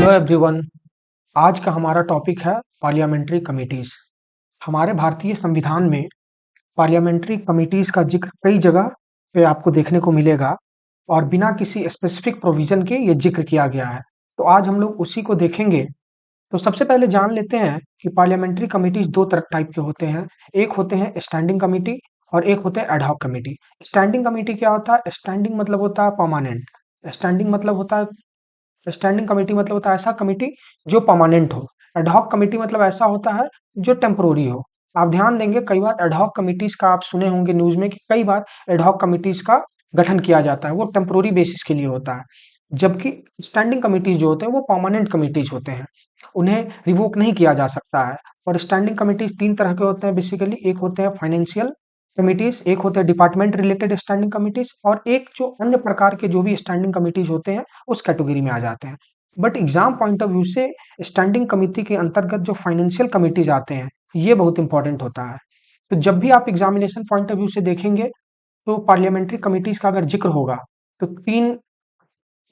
Hello everyone. आज का हमारा टॉपिक है पार्लियामेंट्री कमिटीज। हमारे भारतीय संविधान में पार्लियामेंट्री कमिटीज का जिक्र कई जगह पे आपको देखने को मिलेगा और बिना किसी स्पेसिफिक प्रोविजन के ये जिक्र किया गया है। तो आज हम लोग उसी को देखेंगे। तो सबसे पहले जान लेते हैं कि पार्लियामेंट्री कमिटीज दो तरह टाइप के होते हैं। एक होते हैं स्टैंडिंग कमिटी और एक होते हैं एडहॉक कमिटी। स्टैंडिंग कमिटी क्या होता है? स्टैंडिंग मतलब होता है परमानेंट। स्टैंडिंग मतलब होता है स्टैंडिंग कमेटी मतलब होता है ऐसा कमेटी जो परमानेंट हो। एडहॉक कमेटी मतलब ऐसा होता है जो टेम्पोररी हो। आप ध्यान देंगे कई बार एडहॉक कमिटीज का आप सुने होंगे न्यूज में कि कई बार एडहॉक कमिटीज का गठन किया जाता है, वो टेम्पोररी बेसिस के लिए होता है। जबकि स्टैंडिंग कमिटीज जो होते हैं वो परमानेंट कमिटीज होते हैं, उन्हें रिवोक नहीं किया जा सकता है। और स्टैंडिंग कमिटीज तीन तरह के होते हैं बेसिकली। एक होते हैं फाइनेंशियल कमिटीज, एक होते हैं डिपार्टमेंट रिलेटेड स्टैंडिंग कमिटीज, और एक जो अन्य प्रकार के जो भी स्टैंडिंग कमिटीज होते हैं उस कैटेगरी में आ जाते हैं। But exam point of view से स्टैंडिंग कमिटी के अंतर्गत जो फाइनेंशियल कमिटीज आते हैं ये बहुत इंपॉर्टेंट होता है। तो जब भी आप एग्जामिनेशन पॉइंट ऑफ व्यू से देखेंगे तो पार्लियामेंट्री कमिटीज का अगर जिक्र होगा तो तीन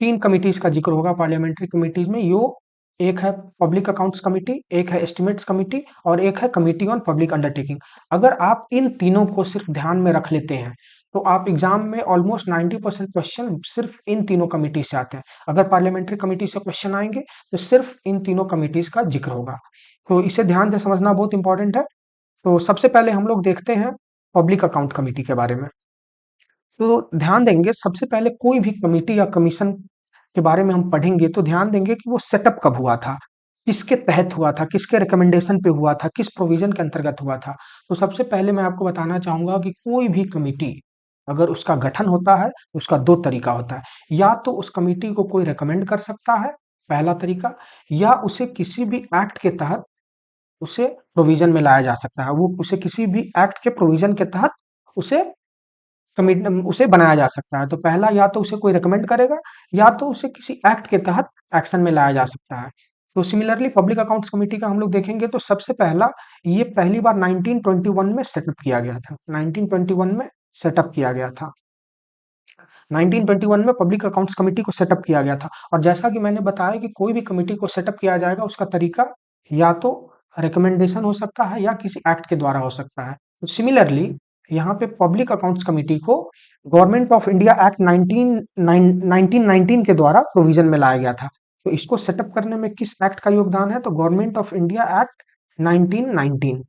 तीन कमिटीज का जिक्र होगा पार्लियामेंट्री कमिटीज में। यो एक है पब्लिक अकाउंट्स कमिटी, एक है एस्टिमेट्स कमिटी और एक है कमिटी ऑन पब्लिक अंडरटेकिंग। अगर आप इन तीनों को सिर्फ ध्यान में रख लेते हैं तो आप एग्जाम में ऑलमोस्ट 90% क्वेश्चन सिर्फ इन तीनों कमिटी से आते हैं। अगर पार्लियामेंट्री कमिटी से क्वेश्चन आएंगे तो सिर्फ इन तीनों कमिटीज का जिक्र होगा। तो इसे ध्यान से समझना बहुत इंपॉर्टेंट है। तो सबसे पहले हम लोग देखते हैं पब्लिक अकाउंट कमिटी के बारे में। तो ध्यान देंगे सबसे पहले कोई भी कमिटी या कमीशन के बारे में हम पढ़ेंगे तो ध्यान देंगे कि वो सेटअप कब हुआ था, किसके तहत हुआ था, किसके रिकमेंडेशन पे हुआ था, किस प्रोविजन के अंतर्गत हुआ था। तो सबसे पहले मैं आपको बताना चाहूंगा कि कोई भी कमिटी अगर उसका गठन होता है तो उसका दो तरीका होता है। या तो उस कमिटी को कोई रिकमेंड कर सकता है, पहला तरीका, या उसे किसी भी एक्ट के तहत उसे प्रोविजन में लाया जा सकता है। वो उसे किसी भी एक्ट के प्रोविजन के तहत उसे उसे बनाया जा सकता है। तो पहला, या तो उसे कोई रिकमेंड करेगा या तो उसे किसी एक्ट के तहत एक्शन में लाया जा सकता है। तो सिमिलरली पब्लिक अकाउंट्स कमेटी का हम लोग देखेंगे तो सबसे पहला ये पहली बार 1921 में सेटअप किया गया था। 1921 में सेटअप किया गया था। 1921 में पब्लिक अकाउंट्स कमेटी को सेटअप किया गया था। और जैसा कि मैंने बताया कि कोई भी कमेटी को सेटअप किया जाएगा उसका तरीका या तो रिकमेंडेशन हो सकता है या किसी एक्ट के द्वारा हो सकता है। तो सिमिलरली यहाँ पे पब्लिक अकाउंट्स कमेटी को गवर्नमेंट ऑफ इंडिया एक्ट 1919 के द्वारा प्रोविजन में लाया गया था। तो इसको सेटअप करने में किस एक्ट का योगदान है? तो गवर्नमेंट ऑफ इंडिया एक्ट 1919,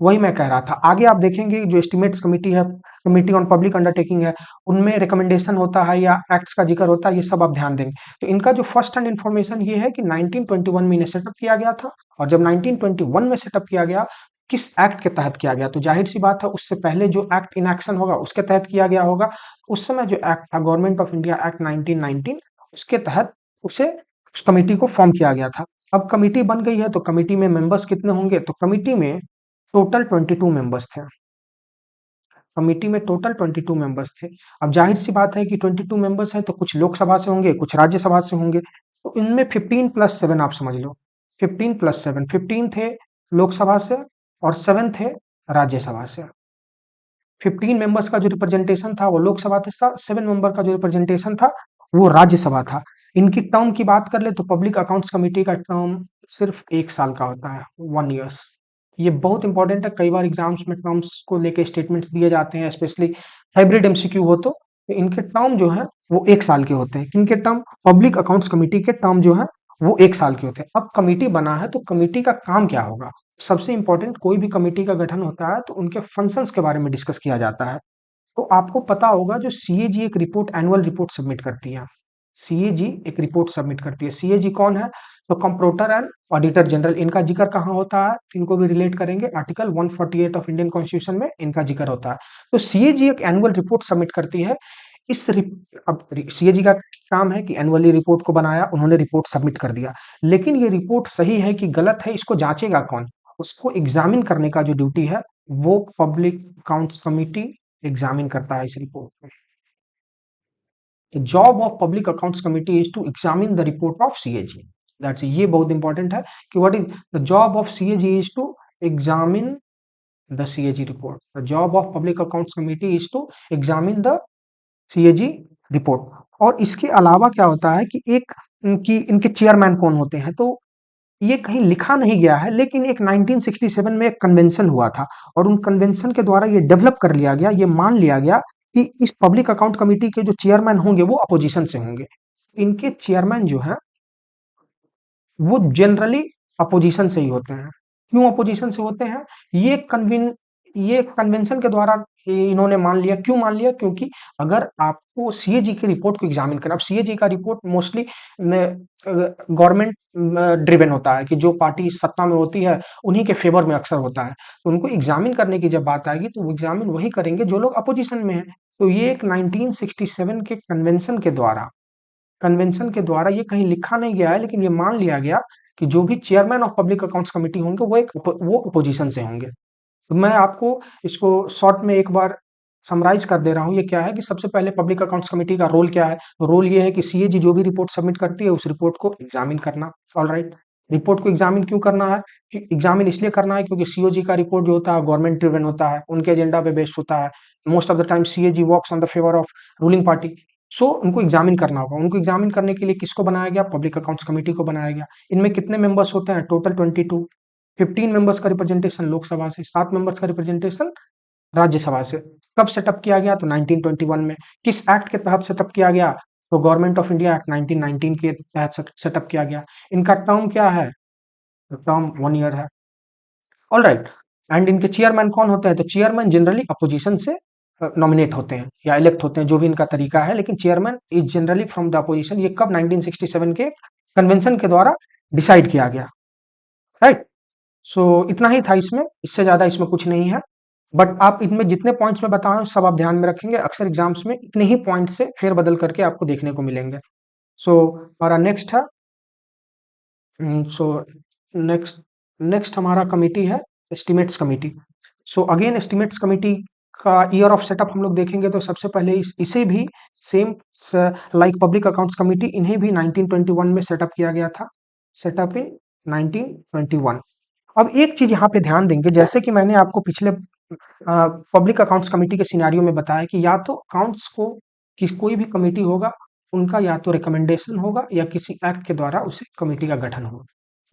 वही मैं कह रहा था। आगे आप देखेंगे जो एस्टिमेट्स कमेटी है, कमेटी ऑन पब्लिक अंडरटेकिंग है, उनमें रिकमेंडेशन होता है या एक्ट्स का जिक्र होता है, ये सब आप ध्यान देंगे। तो इनका जो फर्स्ट हैंड इन्फॉर्मेशन ये है कि 1921 में इन्हें सेटअप किया गया था। और जब 1921 में सेटअप किया गया, किस एक्ट के तहत किया गया? तो जाहिर सी बात है उससे पहले जो एक्ट इन एक्शन होगा उसके तहत किया गया होगा। उस समय जो एक्ट था गवर्नमेंट ऑफ इंडिया एक्ट 1919, उसके तहत उसे उस कमेटी को फॉर्म किया गया था। अब कमेटी बन गई है तो कमेटी में मेंबर्स कितने होंगे? तो कमेटी में टोटल 22 मेंबर्स थे। कमेटी में टोटल 22 मेंबर्स थे। अब जाहिर सी बात है कि 22 मेंबर्स हैं तो कुछ लोकसभा से होंगे, कुछ राज्यसभा से होंगे। तो इनमें 15 प्लस 7 आप समझ लो। 15 प्लस 7, 15 थे लोकसभा से और 7 थे राज्यसभा से। 15 मेंबर्स का जो रिप्रेजेंटेशन था वो लोकसभा था, 7 मेंबर का जो रिप्रेजेंटेशन था वो राज्यसभा था। इनकी टर्म की बात कर ले तो पब्लिक अकाउंट्स कमेटी का टर्म सिर्फ 1 साल का होता है, 1 ईयर्स। ये बहुत इंपॉर्टेंट है। कई बार एग्जाम्स में टर्म्स को लेके स्टेटमेंट्स दिए जाते हैं, स्पेशली हाइब्रिड एमसीक्यू हो तो इनके टर्म जो है वो 1 साल के होते हैं। किनके टर्म? पब्लिक अकाउंट्स कमेटी के टर्म जो है वो 1 साल के होते हैं। अब कमेटी बना है तो कमेटी का काम क्या होगा? सबसे इंपॉर्टेंट, कोई भी कमेटी का गठन होता है तो उनके फंक्शंस के बारे में डिस्कस किया जाता है। तो आपको पता होगा जो सीएजी एक रिपोर्ट, एनुअल रिपोर्ट सबमिट करती है। सीएजी एक रिपोर्ट सबमिट करती है। सीएजी कौन है? तो कंप्ट्रोलर एंड ऑडिटर जनरल। इनका जिक्र कहाँ होता है? इनको भी रिलेट करेंगे, आर्टिकल 148 ऑफ इंडियन कॉन्स्टिट्यूशन में इनका जिक्र होता है। तो सीएजी एक एनुअल रिपोर्ट सबमिट करती है। अब सीएजी का काम है कि एनुअली रिपोर्ट को बनाया, उन्होंने रिपोर्ट सबमिट कर दिया, लेकिन ये रिपोर्ट सही है कि गलत है इसको जांचेगा कौन? उसको एग्जामिन करने का जो ड्यूटी है वो पब्लिक अकाउंट्स कमिटी एग्जामिन करता है इस रिपोर्ट को। The job of public accounts committee is to examine the report of CAG. That's ये बहुत इंपॉर्टेंट है कि what is the job of CAG is to examine the CAG report. The job of public accounts committee is to examine the CAG report. और इसके अलावा क्या होता है कि इनके चेयरमैन कौन होते हैं, तो ये कहीं लिखा नहीं गया है, लेकिन एक 1967 में एक कन्वेंशन हुआ था और उन कन्वेंशन के द्वारा ये डेवलप कर लिया गया, ये मान लिया गया कि इस पब्लिक अकाउंट कमेटी के जो चेयरमैन होंगे वो अपोजिशन से होंगे। इनके चेयरमैन जो हैं वो जनरली अपोजिशन से ही होते हैं। क्यों अपोजिशन से होते हैं? ये कन्विन ये कन्वेंशन के द्वारा इन्होंने मान लिया। क्यों मान लिया? क्योंकि अगर आपको सीएजी की रिपोर्ट को एग्जामिन करना, अब सीएजी का रिपोर्ट मोस्टली गवर्नमेंट ड्रिवन होता है कि जो पार्टी सत्ता में होती है उन्हीं के फेवर में अक्सर होता है, तो उनको एग्जामिन करने की जब बात आएगी तो वो एग्जामिन वही करेंगे जो लोग अपोजिशन में हैं। तो ये एक 1967 के कन्वेंशन के द्वारा ये कहीं लिखा नहीं गया है, लेकिन ये मान लिया गया कि जो भी chairman of public accounts committee होंगे वो अपोजिशन से होंगे। तो मैं आपको इसको शॉर्ट में एक बार समराइज कर दे रहा हूँ। ये क्या है कि सबसे पहले पब्लिक अकाउंट्स कमेटी का रोल क्या है? तो रोल ये है कि सीएजी जो भी रिपोर्ट सबमिट करती है उस रिपोर्ट को एग्जामिन करना। ऑलराइट, रिपोर्ट को एग्जामिन क्यों करना है? एग्जामिन इसलिए करना है क्योंकि सीओजी का रिपोर्ट जो होता है गवर्नमेंट ड्रिवन होता है, उनके एजेंडा पे बेस्ड होता है। Most of the time CAG works on the favour of ruling party. So उनको एग्जामिन करना होगा। उनको एग्जामिन करने के लिए किसको बनाया गया? पब्लिक अकाउंट्स कमेटी को बनाया गया। इनमें कितने मेंबर्स होते हैं? टोटल 22। 15 मेंबर्स का रिप्रेजेंटेशन लोकसभा से, 7 मेंबर्स का रिप्रेजेंटेशन राज्यसभा से। कब सेटअप किया गया? तो 1921 में। किस एक्ट के तहत सेटअप किया गया? तो गवर्नमेंट ऑफ इंडिया एक्ट 1919 के तहत सेटअप किया गया। इनका टर्म क्या है? टर्म 1 ईयर है। ऑल राइट, एंड इनके चेयरमैन कौन होते हैं? तो चेयरमैन जनरली अपोजिशन से नॉमिनेट होते हैं या इलेक्ट होते हैं, जो भी इनका तरीका है, लेकिन chairman is generally from the opposition. ये कब? 1967 के कन्वेंशन के द्वारा डिसाइड किया गया। राइट, सो इतना ही था इसमें, इससे ज्यादा इसमें कुछ नहीं है। बट आप इनमें जितने पॉइंट्स में बताएं सब आप ध्यान में रखेंगे। अक्सर एग्जाम्स में इतने ही पॉइंट से फेर बदल करके आपको देखने को मिलेंगे। सो हमारा नेक्स्ट है, सो नेक्स्ट नेक्स्ट हमारा कमिटी है estimates committee. So again estimates committee का ईयर ऑफ सेटअप हम लोग देखेंगे तो सबसे पहले इसे भी same like public accounts committee, इन्हें भी 1921 में सेटअप किया गया था। सेटअप इन 1921। अब एक चीज यहाँ पे ध्यान देंगे, जैसे कि मैंने आपको पिछले पब्लिक अकाउंट्स कमेटी के सिनेरियो में बताया कि या तो अकाउंट्स को कोई भी कमेटी होगा उनका या तो रिकमेंडेशन होगा या किसी एक्ट के द्वारा उस कमेटी का गठन होगा।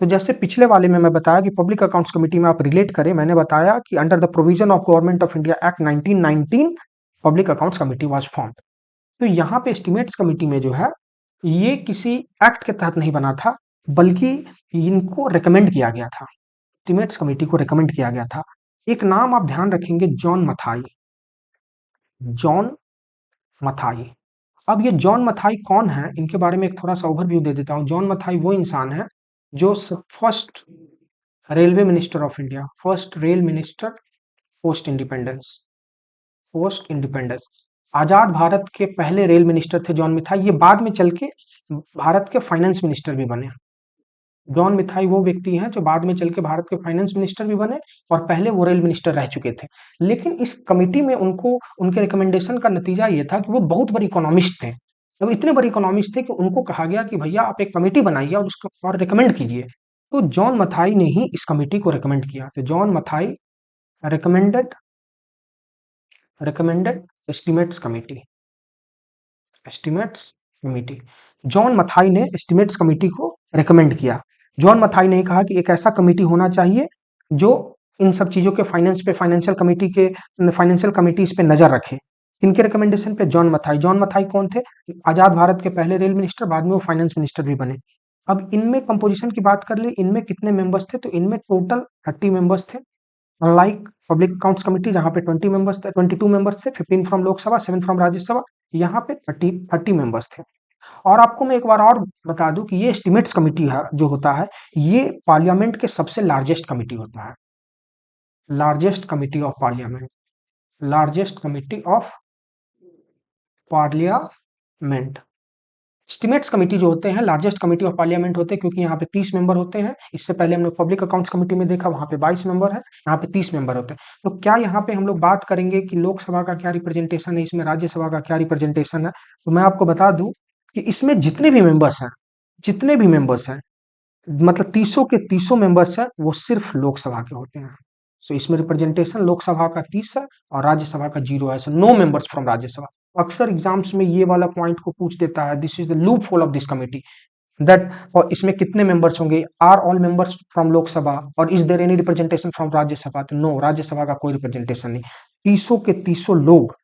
तो जैसे पिछले वाले में मैं बताया कि पब्लिक अकाउंट्स कमेटी में आप रिलेट करें, मैंने बताया कि under the provision of government of India act 1919 public accounts committee was form. तो यहाँ पे एस्टिमेट्स कमेटी में जो है ये किसी एक्ट के तहत नहीं बना था, बल्कि इनको रिकमेंड किया गया था। एस्टिमेट्स कमेटी को रिकमेंड किया गया था। एक नाम आप ध्यान रखेंगे, जॉन मथाई। जॉन मथाई। अब ये जॉन मथाई कौन है, इनके बारे में एक थोड़ा सा ओवरव्यू दे देता हूँ। जॉन मथाई वो इंसान है जो first railway minister of India, first rail minister post independence, आजाद भारत के पहले रेल मिनिस्टर थे जॉन मथाई। ये बाद में चल के भारत के फाइनेंस मिनिस्टर भी बने। जॉन मिथाई वो व्यक्ति हैं जो बाद में चल के भारत के फाइनेंस मिनिस्टर भी बने और पहले वो रेल मिनिस्टर रह चुके थे। लेकिन इस कमिटी में उनको उनके रिकमेंडेशन का नतीजा ये था कि वो बहुत बड़े इकोनॉमिस्ट थे। अब इतने बड़े इकोनॉमिस्ट थे कि उनको कहा गया कि भैया आप एक कमेटी बनाइए और उसको और रिकमेंड कीजिए। तो जॉन मथाई ने ही इस कमेटी को रिकमेंड किया। तो John Mathai recommended recommended estimates committee. Estimates committee, John Mathai ने एस्टिमेट्स कमेटी को रिकमेंड किया। जॉन मथाई ने कहा कि एक ऐसा कमेटी होना चाहिए जो इन सब चीजों के फाइनेंस पे, फाइनेंशियल कमिटीज पे नजर रखे। इनके रिकमेंडेशन पे जॉन मथाई। जॉन मथाई कौन थे? आजाद भारत के पहले रेल मिनिस्टर, बाद में वो फाइनेंस मिनिस्टर भी बने। अब इनमें कंपोजिशन की बात कर ली, इनमें कितने मेंबर्स थे? तो इनमें टोटल 30 मेंबर्स थे। अनलाइक पब्लिक अकाउंट्स कमेटी जहां पे 20 मेंबर्स थे, 22 मेंबर्स थे, 15 फ्रॉम लोकसभा, 7 फ्रॉम राज्यसभा, यहाँ पे 30 मेंबर्स थे। और आपको मैं एक बार और बता दूं कि ये एस्टिमेट्स कमेटी है जो होता है, ये पार्लियामेंट के सबसे लार्जेस्ट कमेटी होता है। Largest committee of parliament, largest committee of parliament. Estimates committee जो होते हैं लार्जेस्ट कमेटी ऑफ पार्लियामेंट होते हैं, क्योंकि यहाँ पे 30 मेंबर होते हैं। इससे पहले हमने पब्लिक अकाउंट्स कमेटी में देखा, वहां पे 22 मेंबर है, यहाँ पे 30 मेंबर होते हैं। तो क्या यहाँ पे हम लोग बात करेंगे कि लोकसभा का क्या रिप्रेजेंटेशन है, इसमें राज्यसभा का क्या रिप्रेजेंटेशन है? तो मैं आपको बता दूं कि इसमें जितने भी मेंबर्स हैं, मतलब 30 के 30 मेंबर्स हैं, वो सिर्फ लोकसभा के होते हैं। सो इसमें रिप्रेजेंटेशन लोकसभा का 30 है और राज्यसभा का 0 है। So no members from Rajya Sabha. अक्सर एग्जाम्स में ये वाला पॉइंट को पूछ देता है, this is the loop hole of this committee, that और इसमें कितने मेंबर्स होंगे, are all members from Lok Sabha और is there any representation from Rajya Sabha, तो नो, राज्यसभा का कोई रिप्रेजेंटेशन नहीं। 300 के 300 लोग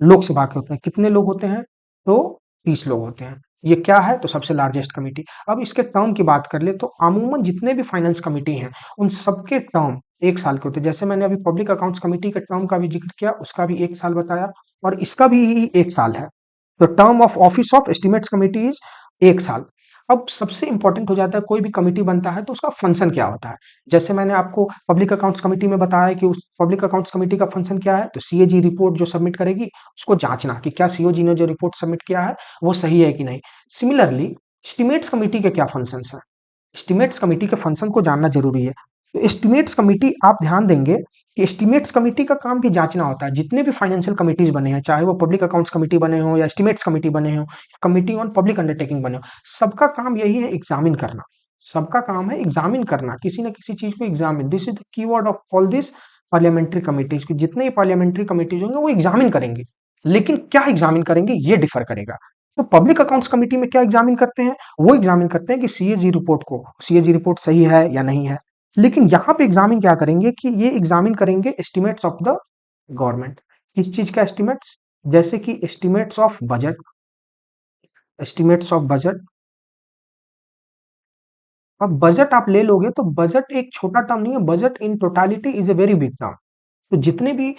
लोकसभा के होते हैं। कितने लोग होते हैं? तो 30 लोग होते हैं। ये क्या है? तो सबसे लार्जेस्ट कमिटी। अब इसके टर्म की बात कर ले तो अमूमन जितने भी फाइनेंस कमिटी हैं उन सबके टर्म 1 साल के होते हैं। जैसे मैंने अभी पब्लिक अकाउंट्स कमिटी के टर्म का भी जिक्र किया, उसका भी 1 साल बताया और इसका भी 1 साल है। तो term of office of estimates committee is 1 साल। अब सबसे इंपॉर्टेंट हो जाता है, कोई भी कमिटी बनता है तो उसका फंक्शन क्या होता है। जैसे मैंने आपको पब्लिक अकाउंट्स कमिटी में बताया कि उस पब्लिक अकाउंट्स कमिटी का फंक्शन क्या है, तो सीएजी रिपोर्ट जो सबमिट करेगी उसको जांचना कि क्या सीओजी ने जो रिपोर्ट सबमिट किया है वो सही है कि नहीं। सिमिलरली एस्टिमेट्स कमिटी के क्या फंक्शंस हैं, एस्टिमेट्स कमिटी के फंक्शन को जानना जरूरी है। तो एस्टिमेट्स कमिटी, आप ध्यान देंगे कि एस्टिमेट्स कमिटी का काम भी जांचना होता है। जितने भी फाइनेंशियल कमिटीज बने हैं, चाहे वो पब्लिक अकाउंट्स कमिटी बने हो या एस्टिमेट्स कमिटी बने हो, कमिटी ऑन पब्लिक अंडरटेकिंग बने हो, सबका काम यही है एग्जामिन करना। सबका काम है एग्जामिन करना, किसी न किसी चीज को examine. This is the keyword of all this parliamentary committees की। जितने भी पार्लियामेंट्री कमिटीज होंगे वो एग्जामिन करेंगे, लेकिन क्या एग्जामिन करेंगे ये डिफर करेगा। तो पब्लिक अकाउंट्स कमिटी में क्या एग्जामिन करते हैं? वो एग्जामिन करते हैं कि सीएजी रिपोर्ट को, सीएजी रिपोर्ट सही है या नहीं है। लेकिन यहाँ पे एग्जामिन क्या करेंगे कि ये एग्जामिन करेंगे एस्टिमेट्स ऑफ द गवर्नमेंट। किस चीज का एस्टिमेट्स? जैसे कि estimates of budget, estimates of budget. अब बजट आप ले लोगे तो बजट एक छोटा टर्म नहीं है, budget in totality is a very big term. तो जितने भी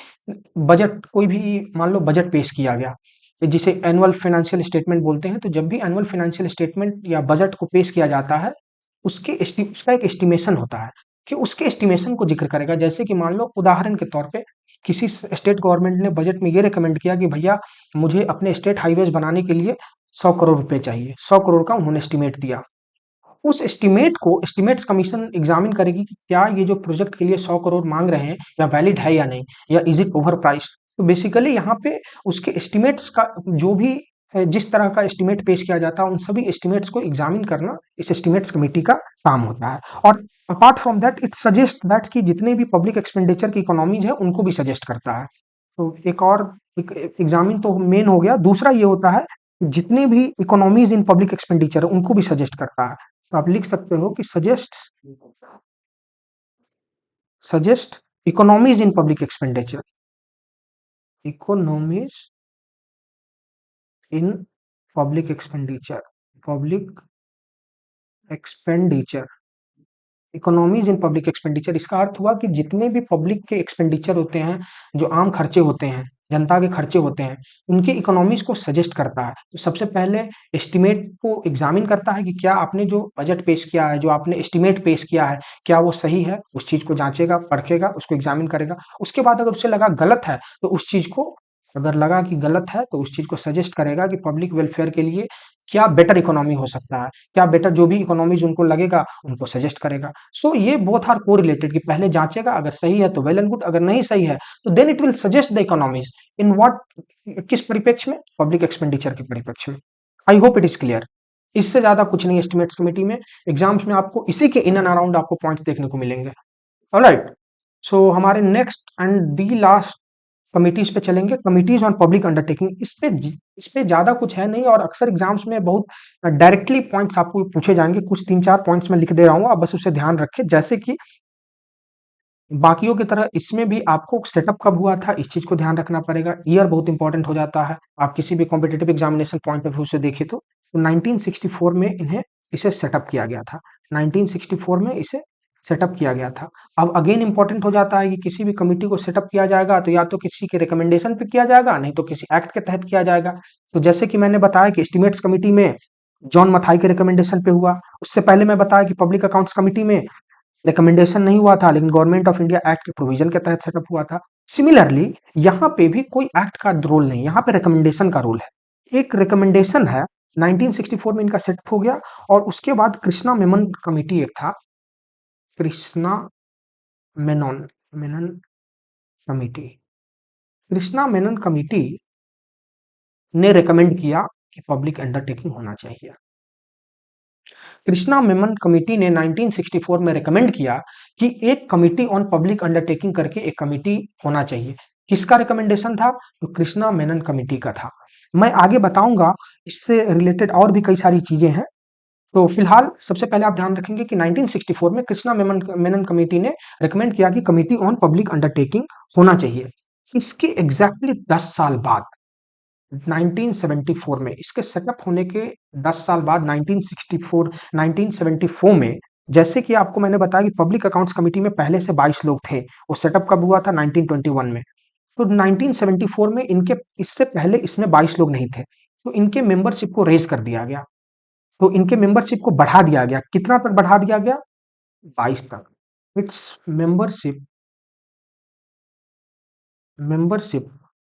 बजट, कोई भी मान लो बजट पेश किया गया, जिसे एनुअल फाइनेंशियल स्टेटमेंट बोलते हैं, तो जब भी एनुअल फाइनेंशियल स्टेटमेंट या बजट को पेश किया जाता है उसका एक एस्टिमेशन होता है कि उसके एस्टिमेशन को जिक्र करेगा। जैसे कि मान लो उदाहरण के तौर पे किसी स्टेट गवर्नमेंट ने बजट में ये रिकमेंड किया कि भैया मुझे अपने स्टेट हाईवेज बनाने के लिए 100 करोड़ रुपए चाहिए, 100 करोड़ का उन्होंने एस्टिमेट दिया। उस एस्टिमेट को एस्टिमेट्स कमीशन एग्जामिन करेगी कि क्या ये जो प्रोजेक्ट के लिए 100 करोड़ मांग रहे हैं या वैलिड है या नहीं, या इज इट ओवर प्राइस। तो बेसिकली यहाँ पे उसके एस्टिमेट्स का जो भी जिस तरह का एस्टिमेट पेश किया जाता है उन सभी एस्टिमेट्स को एग्जामिन करना इस एस्टिमेट्स कमेटी का काम होता है। और apart from that it suggest that कि जितने भी पब्लिक एक्सपेंडिचर की इकोनॉमीज है उनको भी सजेस्ट करता है। तो एक और एग्जामिन तो मेन हो गया, दूसरा ये होता है जितने भी इकोनॉमीज इन पब्लिक एक्सपेंडिचर उनको भी सजेस्ट करता है। तो आप लिख सकते हो कि suggest economies in public expenditure, economies in public expenditure, public expenditure, economies in public expenditure. इसका अर्थ हुआ कि जितने भी पब्लिक के एक्सपेंडिचर होते हैं, जो आम खर्चे होते हैं, जनता के खर्चे होते हैं, उनकी इकोनॉमीज को सजेस्ट करता है। तो सबसे पहले एस्टिमेट को एग्जामिन करता है कि क्या आपने जो बजट पेश किया है, जो आपने एस्टिमेट पेश किया है, क्या वो सही है। उस चीज को जांचेगा, परखेगा, उसको एग्जामिन करेगा। उसके बाद अगर उसे लगा गलत है तो उस चीज को, अगर लगा कि गलत है तो उस चीज को सजेस्ट करेगा कि पब्लिक वेलफेयर के लिए क्या बेटर इकोनॉमी हो सकता है, क्या बेटर, जो भी इकोनॉमीज उनको लगेगा उनको सजेस्ट करेगा। सो ये बोथ आर को रिलेटेड कि पहले जांचेगा, अगर सही है तो वेल एंड गुड, अगर नहीं सही है तो then it will suggest the economies in what, किस परिप्रेक्ष्य में, पब्लिक एक्सपेंडिचर के परिप्रेक्ष्य में। I hope it is clear. इससे ज्यादा कुछ नहीं एस्टिमेट्स कमेटी में। एग्जाम्स में आपको इसी के इन एंड अराउंड आपको पॉइंट्स देखने को मिलेंगे। ऑलराइट, सो हमारे next and the last committees पे चलेंगे, कमिटीज ऑन पब्लिक अंडरटेकिंग। इस पे ज्यादा कुछ है नहीं और अक्सर एग्जाम्स में बहुत डायरेक्टली पॉइंट्स आपको पूछे जाएंगे। कुछ 3-4 पॉइंट्स मैं लिख दे रहा हूँ, आप बस उसे ध्यान रखें। जैसे कि बाकियों की तरह इसमें भी आपको सेटअप कब हुआ था इस चीज को ध्यान रखना पड़ेगा। ईयर बहुत इंपॉर्टेंट हो जाता है, आप किसी भी competitive examination point of view से देखें तो 1964 में इन्हें इसे सेटअप किया गया था। 1964 में इसे सेटअप किया गया था। अब अगेन इंपॉर्टेंट हो जाता है कि किसी भी कमिटी को सेटअप किया जाएगा तो या तो किसी के रिकमेंडेशन पे किया जाएगा, नहीं तो किसी एक्ट के तहत किया जाएगा। तो जैसे कि मैंने बताया कि एस्टिमेट्स कमिटी में जॉन मथाई के रिकमेंडेशन पे हुआ। उससे पहले मैं बताया कि पब्लिक अकाउंट्स कमिटी में रिकमेंडेशन नहीं हुआ था, लेकिन गवर्नमेंट ऑफ इंडिया एक्ट के प्रोविजन के तहत सेटअप हुआ था। सिमिलरली यहाँ पे भी कोई एक्ट का रोल नहीं, यहाँ पे रिकमेंडेशन का रोल है। एक रिकमेंडेशन है, 1964 में इनका सेटअप हो गया। और उसके बाद कृष्णा मेनन कमिटी एक था, कृष्णा मेनन मेनन कमिटी। कृष्णा मेनन कमिटी ने रिकमेंड किया कि पब्लिक अंडरटेकिंग होना चाहिए। कृष्णा मेनन कमिटी ने 1964 में रिकमेंड किया कि एक कमिटी ऑन पब्लिक अंडरटेकिंग करके एक कमिटी होना चाहिए। किसका रिकमेंडेशन था? तो कृष्णा मेनन कमेटी का था। मैं आगे बताऊंगा, इससे रिलेटेड और भी कई सारी चीजें हैं। तो फिलहाल सबसे पहले आप ध्यान रखेंगे कि 1964 में कृष्णा मेनन कमेटी ने रिकमेंड किया कि कमेटी ऑन पब्लिक अंडरटेकिंग होना चाहिए। इसके एग्जैक्टली 10 साल बाद 1974 में, इसके सेटअप होने के 10 साल बाद 1974 में, जैसे कि आपको मैंने बताया कि पब्लिक अकाउंट्स कमेटी में पहले से 22 लोग थे। वो सेटअप कब हुआ था? 1921 में। तो 1974 में इनके, इससे पहले इसमें 22 लोग नहीं थे, तो इनके मेंबरशिप को रेज कर दिया गया। तो इनके मेंबरशिप को बढ़ा दिया गया। कितना तक बढ़ा दिया गया? 22 तक। It's membership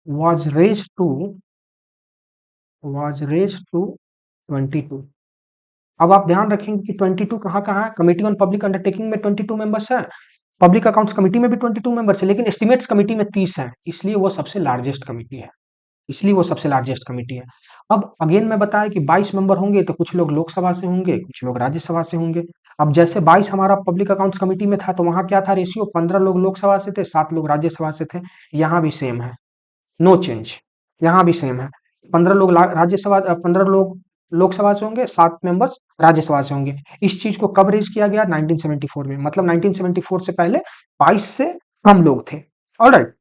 was raised to 22। अब आप ध्यान रखेंगे कि 22 कहाँ-कहाँ है? कमिटी ऑन पब्लिक अंडरटेकिंग में 22 मेंबर्स हैं, पब्लिक अकाउंट्स कमिटी में भी 22 मेंबर्स है, लेकिन एस्टिमेट्स कमिटी में 30 हैं, इसलिए वो सबसे लार्जेस्ट कमिटी है। इसलिए वो सबसे लार्जेस्ट कमिटी है। अब अगेन मैं बताया कि 22 मेंबर होंगे, तो कुछ लोग लोकसभा से होंगे, कुछ लोग राज्यसभा से होंगे। अब जैसे 22 हमारा पब्लिक अकाउंट्स कमिटी में था, तो वहां क्या था रेशियो? 15 लोग लोकसभा से थे, 7 लोग राज्यसभा से थे। यहाँ भी सेम है, नो चेंज। यहाँ भी सेम है, 15 लोग राज्यसभा, 15 लोग लोकसभा से होंगे, 7 मेंबर्स राज्यसभा से होंगे। इस चीज को कब रेज किया गया? 1974 में। मतलब 1974 से पहले 22 से कम लोग थे। ऑलराइट।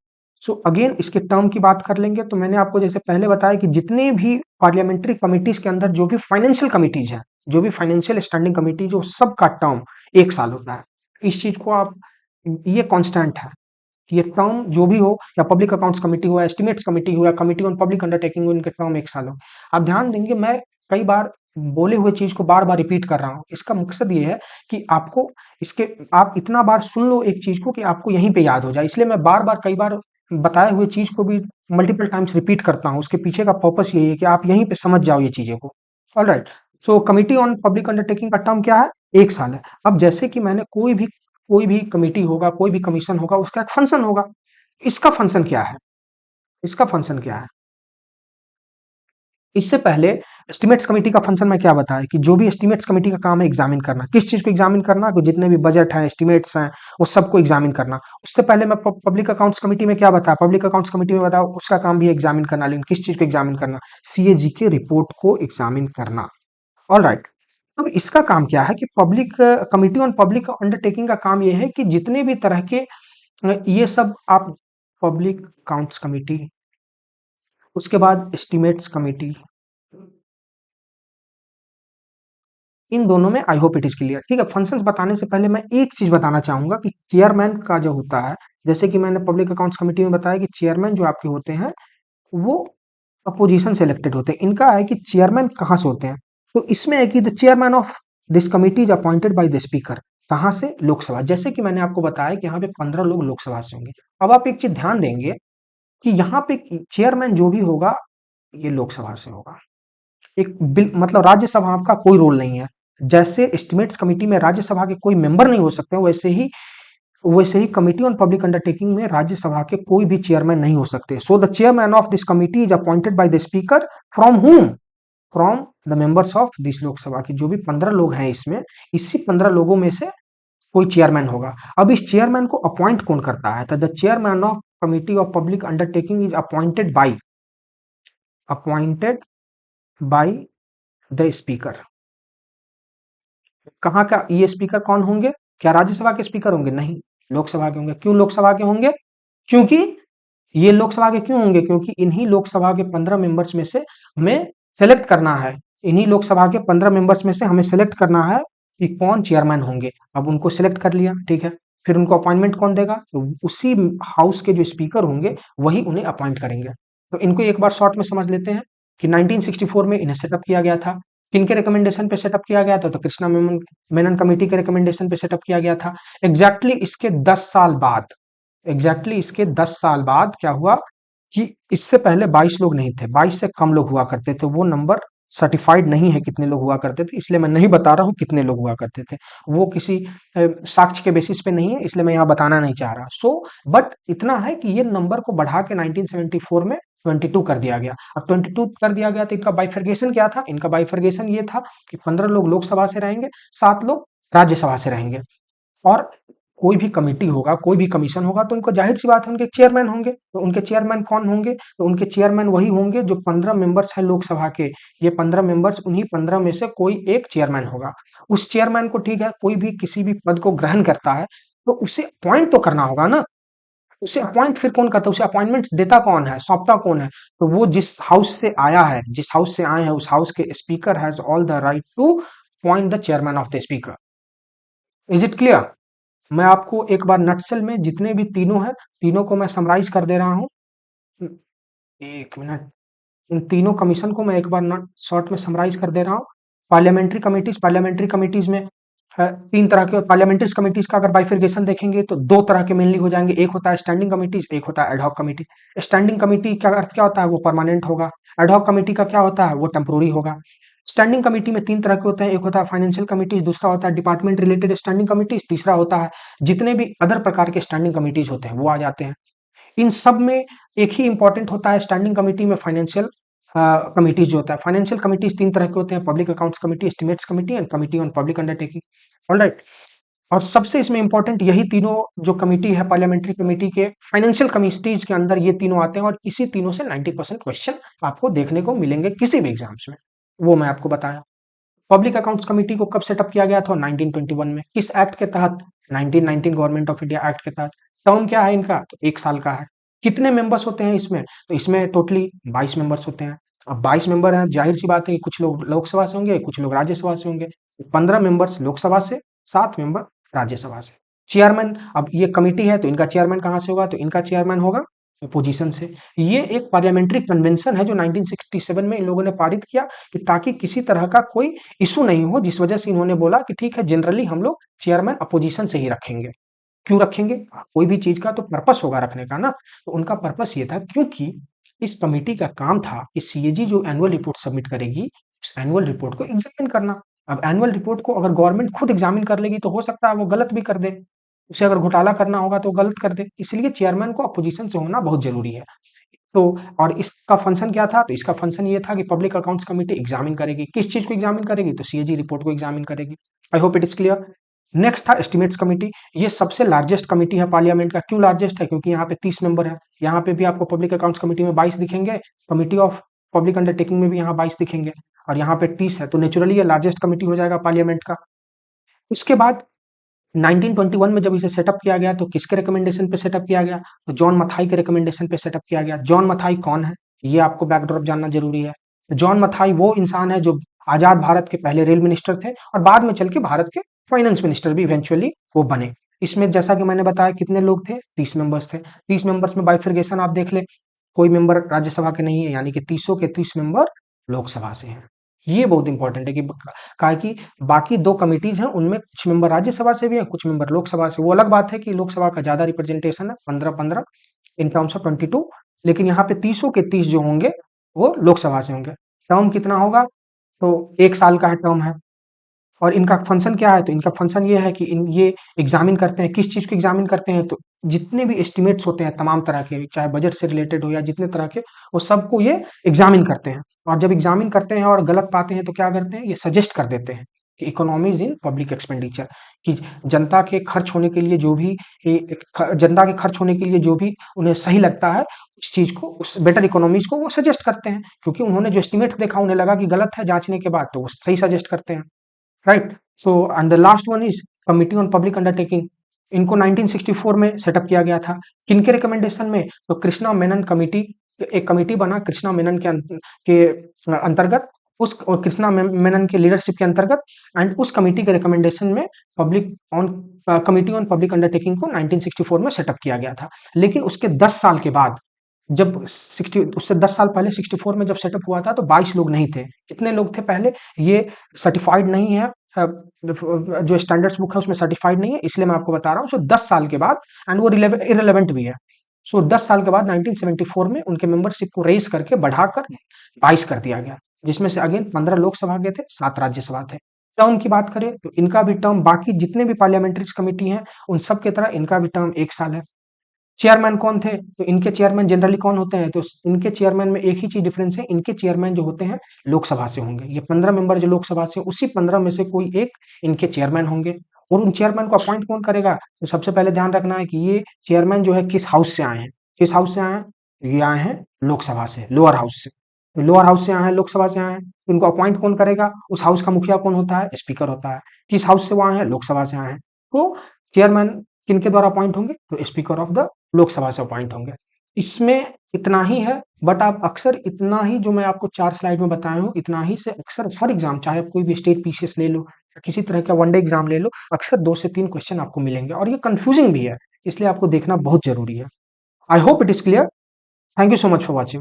सो अगेन इसके टर्म की बात कर लेंगे, तो मैंने आपको जैसे पहले बताया कि जितने भी पार्लियामेंट्री कमिटीज के अंदर जो भी फाइनेंशियल कमिटीज है, जो भी फाइनेंशियल स्टैंडिंग कमिटी, जो सबका टर्म 1 साल होता है। इस चीज को आप, ये कांस्टेंट है कि ये टर्म जो भी हो, या पब्लिक अकाउंट्स कमिटी हो, या एस्टिमेट्स कमिटी हो, या कमिटी ऑन पब्लिक अंडरटेकिंग हो, इनके टर्म 1 साल हो। आप ध्यान देंगे, मैं कई बार बोले हुए चीज को बार बार रिपीट कर रहा हूँ। इसका मकसद ये है कि आपको इसके, आप इतना बार सुन लो एक चीज को कि आपको यहीं पे याद हो जाए। इसलिए मैं बार बार, कई बार बताए हुए चीज को भी मल्टीपल टाइम्स रिपीट करता हूँ। उसके पीछे का पर्पस यही है कि आप यहीं पे समझ जाओ ये चीजें को। Alright. So committee on public undertaking का टर्म क्या है? 1 साल है। अब जैसे कि मैंने, कोई भी कमिटी होगा, कोई भी कमीशन होगा, उसका एक फंक्शन होगा। इसका फंक्शन क्या है? इसका फंक्शन क्या है? इससे पहले एस्टिमेट्स कमेटी का फंक्शन मैं क्या बताया कि जो भी एस्टिमेट्स कमेटी का काम है एग्जामिन करना। किस चीज को एग्जामिन करना? कि जितने भी बजट हैं, एस्टिमेट्स हैं, वो सबको एग्जामिन करना। उससे पहले मैं पब्लिक अकाउंट्स कमेटी में क्या बताया? पब्लिक अकाउंट्स कमेटी में बताया उसका काम भी एग्जामिन करना, लेकिन किस चीज को एग्जामिन करना? सीएजी के रिपोर्ट को एग्जामिन करना। All right. अब इसका काम क्या है कि public committee on public undertaking का काम यह है कि जितने भी तरह के ये सब आप, पब्लिक अकाउंट्स कमेटी, उसके बाद एस्टिमेट्स कमेटी, इन दोनों में I hope it is clear. ठीक है, फंक्शंस बताने से पहले मैं एक चीज बताना चाहूंगा कि चेयरमैन का जो होता है, जैसे कि मैंने पब्लिक अकाउंट्स कमेटी में बताया कि चेयरमैन जो आपके होते हैं, वो अपोजिशन से इलेक्टेड होते हैं। इनका है कि चेयरमैन कहाँ से होते हैं, तो इसमें है कि the chairman of this committee is appointed by the speaker. कहाँ से? लोकसभा। जैसे कि मैंने आपको बताया कि यहाँ पे 15 लोग लोकसभा से होंगे। अब आप एक चीज ध्यान देंगे कि यहाँ पे चेयरमैन जो भी होगा, ये लोकसभा से होगा। एक बिल, मतलब राज्यसभा का कोई रोल नहीं है। जैसे एस्टिमेट्स कमिटी में राज्यसभा के कोई मेंबर नहीं हो सकते, वैसे ही कमिटी ऑन पब्लिक अंडरटेकिंग में राज्यसभा के कोई भी चेयरमैन नहीं हो सकते। So the chairman of this committee is appointed by the speaker from whom, from the members of this Lok Sabha. की जो भी 15 लोग हैं इसमें, इसी 15 लोगों में से कोई चेयरमैन होगा। अब इस चेयरमैन को अपॉइंट कौन करता है? तो the chairman of committee of public undertaking is appointed by the speaker. कहाँ का ये स्पीकर कौन होंगे? क्या राज्यसभा के स्पीकर होंगे? नहीं, लोकसभा के होंगे। क्यों लोकसभा के होंगे? क्योंकि ये लोकसभा के क्यों होंगे? क्योंकि इन्हीं लोकसभा के 15 मेंबर्स में से हमें सेलेक्ट करना है। इन्हीं लोकसभा के 15 मेंबर्स में से हमें सेलेक्ट करना है कि कौन चेयरमैन होंगे। अब उनको सिलेक्ट कर लिया, ठीक है। फिर उनको अपॉइंटमेंट कौन देगा? तो उसी हाउस के जो स्पीकर होंगे, वही उन्हें अपॉइंट करेंगे। तो इनको एक बार शॉर्ट में समझ लेते हैं कि 1964 में इन्हें सेटअप किया गया था। किनके रिकमेंडेशन पे सेटअप किया गया था? तो कृष्णा मेनन कमेटी के रिकमेंडेशन पे सेटअप किया गया था। एग्जैक्टली इसके 10 साल बाद क्या हुआ कि इससे पहले 22 लोग नहीं थे, 22 से कम लोग हुआ करते थे। वो नंबर सर्टिफाइड नहीं है कितने लोग हुआ करते थे, इसलिए मैं नहीं बता रहा हूँ कितने लोग हुआ करते थे। वो किसी साक्ष्य के बेसिस पे नहीं है, इसलिए मैं यहाँ बताना नहीं चाह रहा। बट इतना है कि ये नंबर को बढ़ा के 1974 में 22 कर दिया गया। अब 22 कर दिया गया तो इनका बाइफर्गेशन क्या था? इनका बाइफर्गेशन ये था कि 15 लोग लोकसभा से रहेंगे, 7 लोग राज्यसभा से रहेंगे। और कोई भी कमिटी होगा, कोई भी कमीशन होगा तो उनको ज़ाहिर-सी बात है उनके चेयरमैन होंगे। तो उनके चेयरमैन कौन होंगे? तो उनके चेयरमैन वही होंगे जो 15 मेंबर्स हैं लोकसभा के। ये 15 मेंबर्स उन्हीं 15 में से कोई एक चेयरमैन होगा। उस चेयरमैन को ठीक है, कोई भी किसी भी पद को ग्रहण करता है, तो उसे अपॉइंट तो करना होगा ना। उसे अपॉइंट फिर कौन करता है? उसे अपॉइंटमेंट्स देता कौन है? सौंपता कौन है? तो वो जिस हाउस से आया है, जिस हाउस से आए हैं, उस हाउस के speaker has all the right to appoint the chairman of the speaker. Is it clear? मैं आपको एक बार नटसेल में जितने भी तीनों हैं, तीनों को मैं समराइज़ कर दे रहा हूँ। 1 मिनट। इन तीनों कमीशन को मैं एक बार नोट शॉर्ट में समराइज कर दे रहा हूँ। पार्लियामेंट्री कमिटीज में 3 तरह के पार्लियामेंट्री कमिटीज का अगर बाइफरकेशन देखेंगे तो 2 तरह के मेनली हो जाएंगे। एक होता है स्टैंडिंग कमिटीज, एक होता है एडहॉक कमिटी। स्टैंडिंग कमिटी का अर्थ क्या होता है? वो परमानेंट होगा। एडहॉक कमिटी का क्या होता है? वो टेम्पोररी होगा। स्टैंडिंग कमिटी में 3 तरह के होते हैं। एक होता है फाइनेंशियल कमिटीज, दूसरा होता है डिपार्टमेंट रिलेटेड स्टैंडिंग कमिटीज, तीसरा होता है जितने भी अदर प्रकार के स्टैंडिंग कमिटीज होते हैं वो आ जाते हैं। इन सब में एक ही इंपॉर्टेंट होता है स्टैंडिंग कमिटी में फाइनेंशियल कमिटीज जो होता है। फाइनेंशियल कमिटीज 3 तरह के होते हैं: public accounts committee, estimates committee and committee on public undertaking. Alright. और सबसे इसमें इंपॉर्टेंट यही तीनों जो कमिटी है पार्लियामेंट्री कमिटी के फाइनेंशियल कमिटीज के अंदर ये तीनों आते हैं और इसी तीनों से 90% क्वेश्चन आपको देखने को मिलेंगे किसी भी एग्जाम्स में। वो मैं आपको बताया। पब्लिक अकाउंट्स कमिटी को कब सेटअप किया गया था? 1921 में। किस एक्ट के तहत? 1919 गवर्नमेंट ऑफ इंडिया एक्ट के तहत। टर्म क्या है इनका? तो 1 साल का है। कितने मेंबर्स होते हैं इसमें? तो इसमें टोटली 22 मेंबर्स होते हैं। अब 22 मेंबर हैं, जाहिर सी बात है कि कुछ लोग लोकसभा से होंगे, कुछ लोग राज्यसभा से होंगे। 15 मेंबर्स लोकसभा से, 7 मेंबर राज्यसभा से। चेयरमैन, अब ये कमिटी है तो इनका चेयरमैन कहाँ से होगा? तो इनका चेयरमैन होगा अपोजिशन से। ये एक पार्लियामेंट्री कन्वेंशन है जो 1967 में इन लोगों ने पारित किया कि ताकि किसी तरह का कोई इशू नहीं हो, जिस वजह से इन्होंने बोला कि ठीक है जनरली हम लोग चेयरमैन अपोजिशन से ही रखेंगे। क्यों रखेंगे? कोई भी चीज का तो पर्पस होगा रखने का ना। तो उनका पर्पस ये था क्योंकि इस कमेटी का काम था कि सीएजी जो एनुअल रिपोर्ट सबमिट करेगी उस एनुअल रिपोर्ट को एग्जामिन करना। अब एनुअल रिपोर्ट को अगर गवर्नमेंट खुद एग्जामिन कर लेगी तो हो सकता है वो गलत भी कर दे। उसे अगर घोटाला करना होगा तो गलत कर दे। इसलिए चेयरमैन को अपोजिशन से होना बहुत जरूरी है। तो और इसका फंक्शन क्या था? तो इसका फंक्शन ये था कि पब्लिक अकाउंट्स कमेटी एग्जामिन करेगी। किस चीज को एग्जामिन करेगी? तो सीएजी रिपोर्ट को एग्जामिन करेगी। आई hope it is clear. Next था एस्टिमेट्स कमेटी। ये सबसे लार्जेस्ट कमेटी है पार्लियामेंट का। क्यों लार्जेस्ट है? क्योंकि यहाँ पे 30 मेंबर है। यहाँ पे भी आपको पब्लिक अकाउंट्स कमेटी में 22 दिखेंगे, कमिटी ऑफ पब्लिक अंडरटेकिंग में भी यहाँ 22 दिखेंगे और यहाँ पे 30 है। तो नेचुरली ये लार्जेस्ट कमेटी हो जाएगा पार्लियामेंट का। उसके बाद 1921 में जब इसे सेटअप किया गया तो किसके रिकमेंडेशन पे सेटअप किया गया? तो जॉन मथाई के रिकमेंडेशन पे सेटअप किया गया। जॉन मथाई कौन है? ये आपको बैकड्रॉप जानना जरूरी है। जॉन मथाई वो इंसान है जो आजाद भारत के पहले रेल मिनिस्टर थे और बाद में चल के भारत के फाइनेंस मिनिस्टर भी इवेंचुअली वो बने। इसमें जैसा कि मैंने बताया कितने लोग थे? 30 मेंबर्स थे। 30 मेंबर्स में बाइफरकेशन आप देख ले, कोई मेंबर राज्यसभा के नहीं है, यानी कि 30 के 30 मेंबर लोकसभा से हैं। ये बहुत इंपॉर्टेंट है कि कहा कि बाकी 2 कमिटीज हैं उनमें कुछ मेंबर राज्यसभा से भी हैं, कुछ मेंबर लोकसभा से। वो अलग बात है कि लोकसभा का ज्यादा रिप्रेजेंटेशन है, 15-15 इन टर्म्स ऑफ 22। लेकिन यहाँ पे 30 के 30 जो होंगे वो लोकसभा से होंगे। टर्म कितना होगा? तो 1 साल का है टर्म है। और इनका फंक्शन क्या है? तो इनका फंक्शन ये है कि ये एग्जामिन करते हैं। किस चीज को एग्जामिन करते हैं? तो जितने भी एस्टिमेट्स होते हैं तमाम तरह के, चाहे बजट से रिलेटेड हो या जितने तरह के, वो सबको ये एग्जामिन करते हैं। और जब एग्जामिन करते हैं और गलत पाते हैं तो क्या करते हैं? ये सजेस्ट कर देते हैं कि इकोनॉमीज इन पब्लिक एक्सपेंडिचर, कि जनता के खर्च होने के लिए जो भी जनता के खर्च होने के लिए जो भी उन्हें सही लगता है उस चीज को, उस बेटर इकोनॉमीज को वो सजेस्ट करते हैं। क्योंकि उन्होंने जो एस्टिमेट्स देखा उन्हें लगा कि गलत है, जांचने के बाद तो वो सही सजेस्ट करते हैं। Right. So and the last one is committee on public undertaking. इनको 1964 में सेटअप किया गया था। किनके रिकमेंडेशन में? तो कृष्णा मेनन कमिटी, एक कमिटी बना कृष्णा मेनन के अंतर्गत, उस और कृष्णा मेनन के लीडरशिप के अंतर्गत एंड उस कमिटी के रिकमेंडेशन में public on committee on public undertaking को 1964 में सेटअप किया गया था। लेकिन उसके 10 साल के बाद, जब 60 उससे 10 साल पहले 64 में जब सेटअप हुआ था तो 22 लोग नहीं थे। कितने लोग थे पहले? ये सर्टिफाइड नहीं है, जो स्टैंडर्ड्स बुक है उसमें सर्टिफाइड नहीं है, इसलिए मैं आपको बता रहा हूँ। सो 10 साल के बाद, एंड वो इरेलेवेंट भी है। सो 10 साल के बाद 1974 में उनके मेंबरशिप को रेज करके बढ़ाकर 22 कर दिया गया, जिसमें से अगेन 15 लोकसभा के थे, 7 राज्यसभा थे। टर्म की बात करें तो इनका भी टर्म बाकी जितने भी पार्लियामेंट्री कमेटी हैं उन सब की तरह इनका भी टर्म 1 साल है। चेयरमैन कौन थे? तो इनके चेयरमैन जनरली कौन होते हैं? तो इनके चेयरमैन में एक ही चीज डिफरेंस है, इनके चेयरमैन जो होते हैं लोकसभा से होंगे। ये 15 मेंबर जो लोकसभा से, उसी 15 में से कोई एक इनके चेयरमैन होंगे। और उन चेयरमैन को अपॉइंट कौन करेगा? तो सबसे पहले ध्यान रखना है कि ये चेयरमैन जो है किस हाउस से आए हैं। किस हाउस से आए हैं? ये आए हैं लोकसभा से, लोअर हाउस से। तो लोअर हाउस से आए हैं, लोकसभा से आए हैं, तो इनको अपॉइंट कौन करेगा? उस हाउस का मुखिया कौन होता है? स्पीकर होता है। किस हाउस से वो आए हैं? लोकसभा से आए हैं। तो चेयरमैन किनके द्वारा अपॉइंट होंगे? तो स्पीकर ऑफ द लोकसभा से अपॉइंट होंगे। इसमें इतना ही है, बट आप अक्सर इतना ही जो मैं आपको 4 स्लाइड में बताया हूँ, इतना ही से अक्सर हर एग्जाम, चाहे आप कोई भी स्टेट पीसीएस ले लो, या किसी तरह का वनडे एग्जाम ले लो, अक्सर 2 से 3 क्वेश्चन आपको मिलेंगे और ये कंफ्यूजिंग भी है, इसलिए आपको देखना बहुत ज़रूरी है। आई hope it is clear. Thank you so much for watching.